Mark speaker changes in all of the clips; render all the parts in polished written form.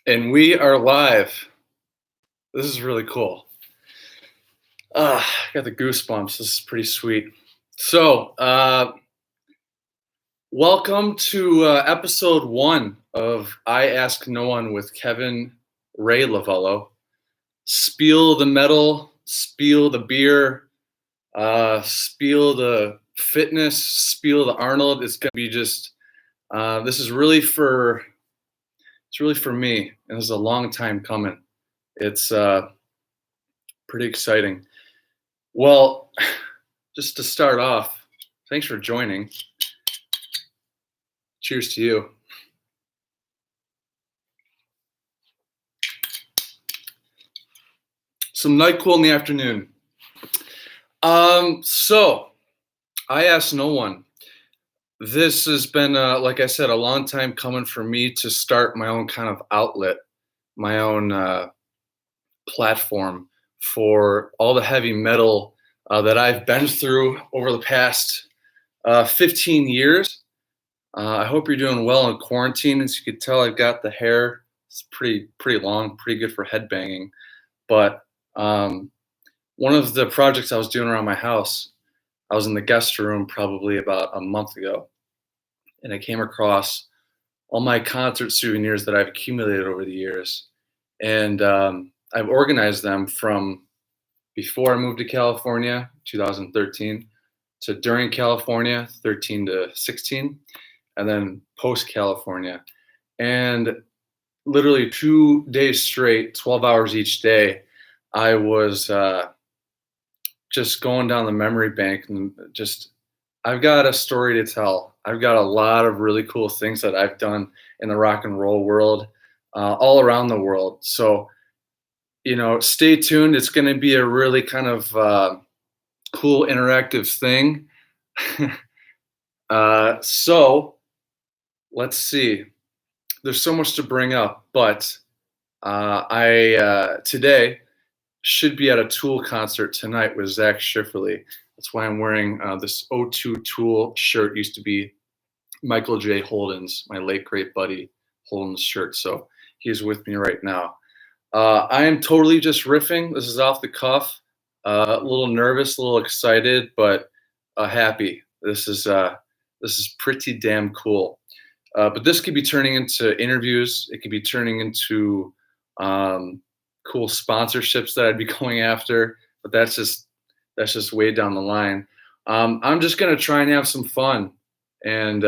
Speaker 1: And we are live. This is really cool. I got the goosebumps. This is pretty sweet. So, welcome to episode 1 of I Ask No One with Kevin Re LoVullo. Spiel the metal, spiel the beer, spiel the fitness, spiel the Arnold. It's gonna be just. This is really for. It's really for me, and this is a long time coming. It's pretty exciting. Well, just to start off, thanks for joining. Cheers to you. Some NyQuil in the afternoon. So, I Ask No One. This has been, like I said, a long time coming for me to start my own kind of outlet, my own platform for all the heavy metal that I've been through over the past 15 years. I hope you're doing well in quarantine. As you can tell, I've got the hair. It's pretty long, pretty good for headbanging. But one of the projects I was doing around my house, I was in the guest room probably about a month ago, and I came across all my concert souvenirs that I've accumulated over the years. And I've organized them from before I moved to California, 2013, to during California, 13 to 16, and then post-California. And literally 2 days straight, 12 hours each day, I was just going down the memory bank and I've got a story to tell. I've got a lot of really cool things that I've done in the rock and roll world, all around the world. So, stay tuned. It's going to be a really kind of cool interactive thing. So let's see. There's so much to bring up, but I today should be at a Tool concert tonight with Zach Schifferle. That's why I'm wearing this O2 Tool shirt. Used to be Michael J. Holden's, my late great buddy Holden's shirt. So he's with me right now. I am totally just riffing. This is off the cuff. A little nervous, a little excited, but happy. This is pretty damn cool. But this could be turning into interviews. It could be turning into cool sponsorships that I'd be going after. But that's just way down the line. I'm just gonna try and have some fun and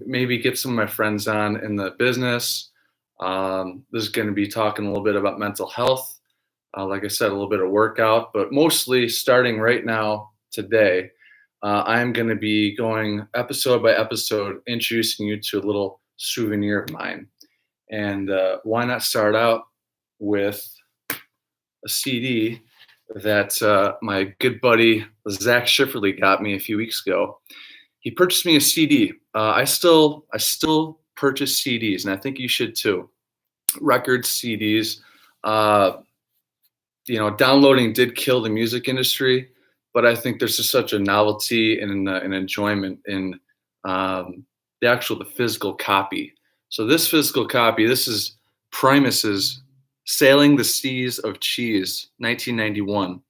Speaker 1: maybe get some of my friends on in the business. This is going to be talking a little bit about mental health. Like I said, a little bit of workout, but mostly starting right now, today, I'm going to be going episode by episode, introducing you to a little souvenir of mine. And why not start out with a CD that my good buddy Zach Schifferle got me a few weeks ago. He purchased me a CD. I still purchase CDs, and I think you should too. Records, CDs. Downloading did kill the music industry, but I think there's just such a novelty and an enjoyment in the physical copy. So this physical copy, this is Primus's "Sailing the Seas of Cheese," 1991.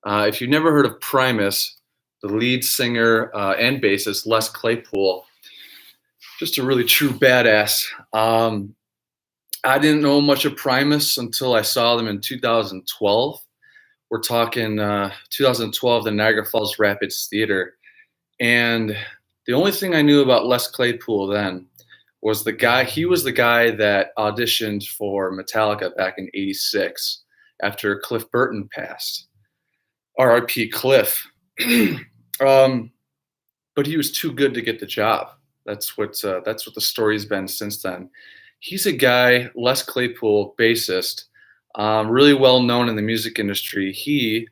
Speaker 1: If you've never heard of Primus, the lead singer and bassist, Les Claypool, just a really true badass. I didn't know much of Primus until I saw them in 2012. We're talking 2012, the Niagara Falls Rapids Theater. And the only thing I knew about Les Claypool then was he was the guy that auditioned for Metallica back in '86 after Cliff Burton passed. R.I.P. Cliff. But he was too good to get the job. That's what the story's been since then. He's a guy, Les Claypool, bassist, really well known in the music industry. He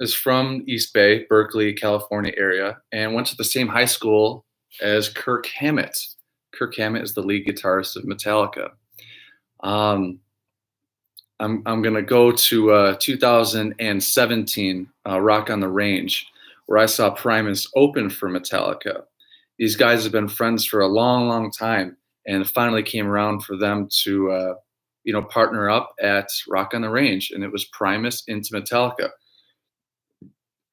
Speaker 1: is from East Bay, Berkeley, California area, and went to the same high school as Kirk Hammett. Kirk Hammett is the lead guitarist of Metallica. I'm gonna go to 2017 Rock on the Range, where I saw Primus open for Metallica. these guys have been friends for a long, long time, and it finally came around for them to, partner up at Rock on the Range, and it was Primus into Metallica.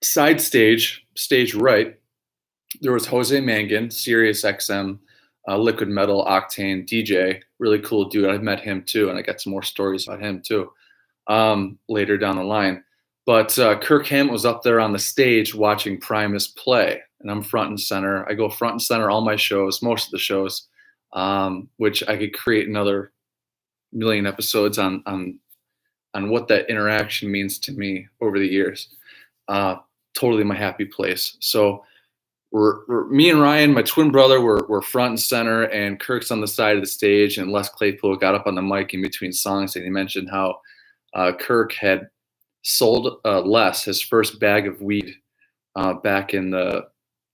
Speaker 1: Side stage, stage right, there was Jose Mangin, Sirius XM, liquid metal octane DJ, really cool dude. I met him too, and I got some more stories about him too later down the line. But Kirk Hammett was up there on the stage watching Primus play, and I'm front and center. I go front and center all my shows, most of the shows, which I could create another million episodes on what that interaction means to me over the years. Totally my happy place. So we're me and Ryan, my twin brother, were front and center, and Kirk's on the side of the stage, and Les Claypool got up on the mic in between songs, and he mentioned how Kirk had sold Les his first bag of weed back in the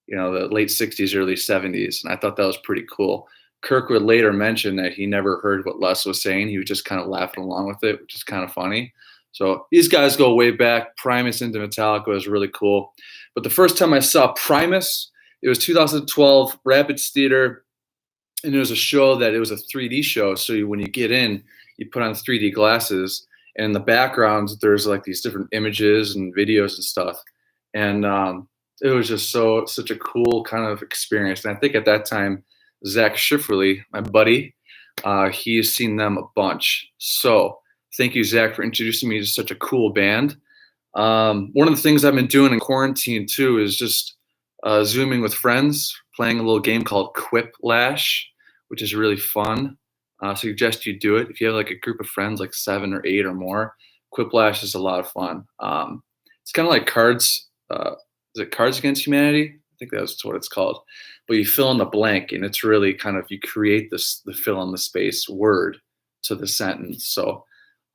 Speaker 1: the late 60s, early 70s, and I thought that was pretty cool. Kirk would later mention that he never heard what Les was saying. He was just kind of laughing along with it, which is kind of funny. So these guys go way back. Primus into Metallica was really cool. But the first time I saw Primus, it was 2012, Rapids Theater, and it was a show that it was a 3D show. So when you get in, you put on 3D glasses, and in the background, there's like these different images and videos and stuff. And it was just such a cool kind of experience. And I think at that time, Zach Schifferly, my buddy, he's seen them a bunch. So thank you, Zach, for introducing me to such a cool band. One of the things I've been doing in quarantine too is just Zooming with friends, playing a little game called Quiplash, which is really fun. I suggest you do it if you have like a group of friends, like 7 or 8 or more. Quiplash is a lot of fun. It's kind of like Cards. Is it Cards Against Humanity? I think that's what it's called. But you fill in the blank, and it's really kind of, you create the fill in the space word to the sentence. So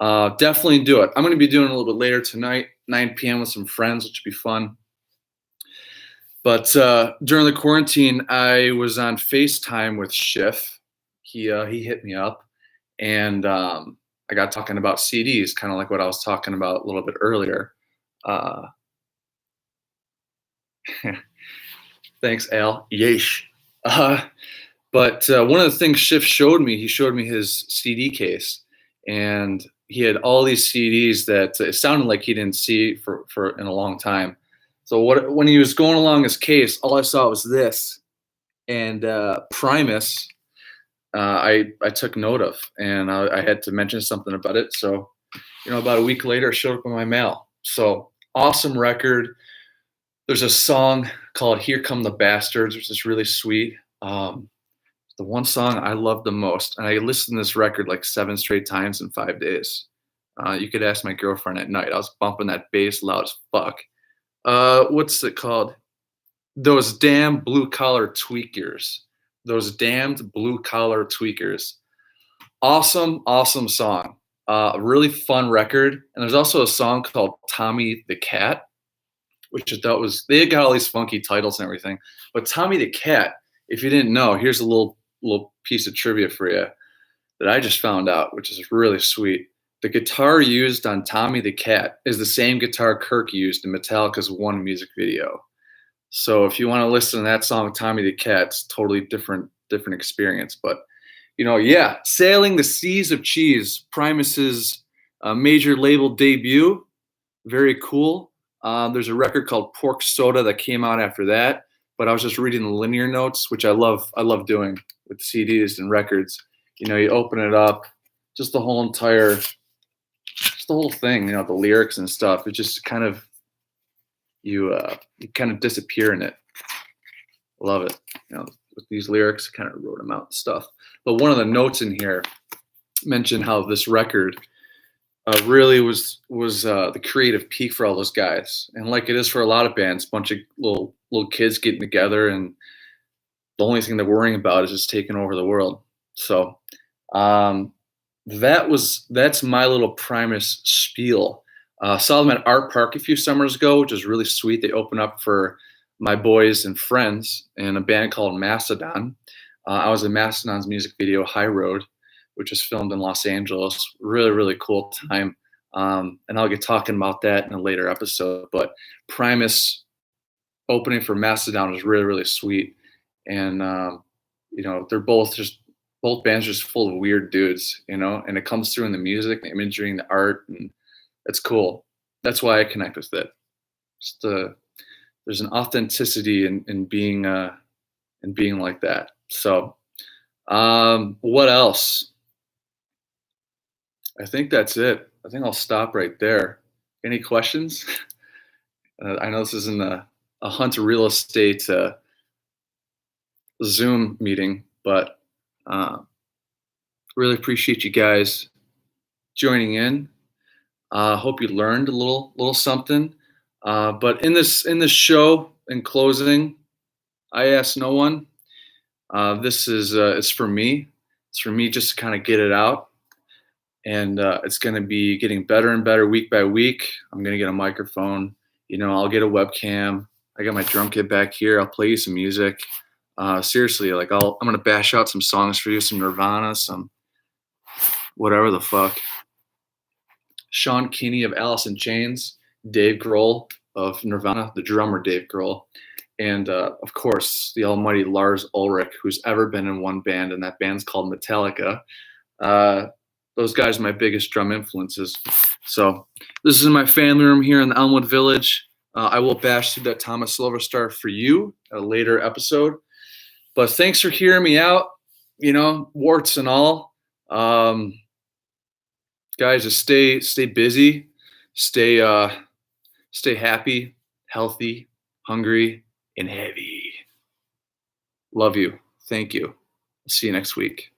Speaker 1: definitely do it. I'm going to be doing it a little bit later tonight, 9 p.m. with some friends, which would be fun. But during the quarantine, I was on FaceTime with Schiff. He hit me up, and I got talking about CDs, kind of like what I was talking about a little bit earlier. Thanks, Al. Yeesh. But one of the things Schiff showed me, he showed me his CD case, and he had all these CDs that it sounded like he didn't see for in a long time. So when he was going along his case, all I saw was this, and Primus. I took note of, and I had to mention something about it. So, about a week later, it showed up in my mail. So awesome record. There's a song called "Here Come the Bastards," which is really sweet. The one song I love the most, and I listened to this record like 7 straight times in 5 days. You could ask my girlfriend at night. I was bumping that bass loud as fuck. What's it called? Those Damn Blue Collar Tweakers. Those Damned Blue Collar Tweakers. Awesome, awesome song. A really fun record. And there's also a song called Tommy the Cat, which I thought they got all these funky titles and everything. But Tommy the Cat, if you didn't know, here's a little piece of trivia for you that I just found out, which is really sweet. The guitar used on Tommy the Cat is the same guitar Kirk used in Metallica's one music video. So if you want to listen to that song, Tommy the Cat, it's totally different experience. But, Sailing the Seas of Cheese, Primus's major label debut. Very cool. There's a record called Pork Soda that came out after that. But I was just reading the linear notes, which I love doing with CDs and records. You open it up, just the whole thing, the lyrics and stuff. It just kind of, you kind of disappear in it. Love it. With these lyrics, kind of wrote them out and stuff. But one of the notes in here mentioned how this record really was the creative peak for all those guys. And like it is for a lot of bands, a bunch of little kids getting together, and the only thing they're worrying about is just taking over the world. So that's my little Primus spiel. Saw them at Art Park a few summers ago, which is really sweet. They opened up for my boys and friends in a band called Mastodon. I was in Mastodon's music video, High Road, which was filmed in Los Angeles. Really, really cool time. And I'll get talking about that in a later episode. But Primus opening for Mastodon was really, really sweet. and they're both bands are just full of weird dudes, and it comes through in the music, the imagery, and the art, and it's cool. That's why I connect with it. Just there's an authenticity in being like that. So, what else? I think that's it. I think I'll stop right there. Any questions? I know this isn't a hunt real estate Zoom meeting, but really appreciate you guys joining in. Hope you learned a little something. But in this show, in closing, I ask no one. This is it's for me. It's for me just to kind of get it out, and it's going to be getting better and better week by week. I'm going to get a microphone. I'll get a webcam. I got my drum kit back here. I'll play you some music. Seriously, like I'm going to bash out some songs for you, some Nirvana, some whatever the fuck. Sean Kinney of Alice in Chains, Dave Grohl of Nirvana, the drummer Dave Grohl, and of course the almighty Lars Ulrich, who's ever been in one band, and that band's called Metallica. Those guys are my biggest drum influences. So this is my family room here in the Elmwood Village. I will bash through that Thomas Silverstar for you at a later episode. But thanks for hearing me out, warts and all. Guys, just stay busy, stay happy, healthy, hungry, and heavy. Love you. Thank you. See you next week.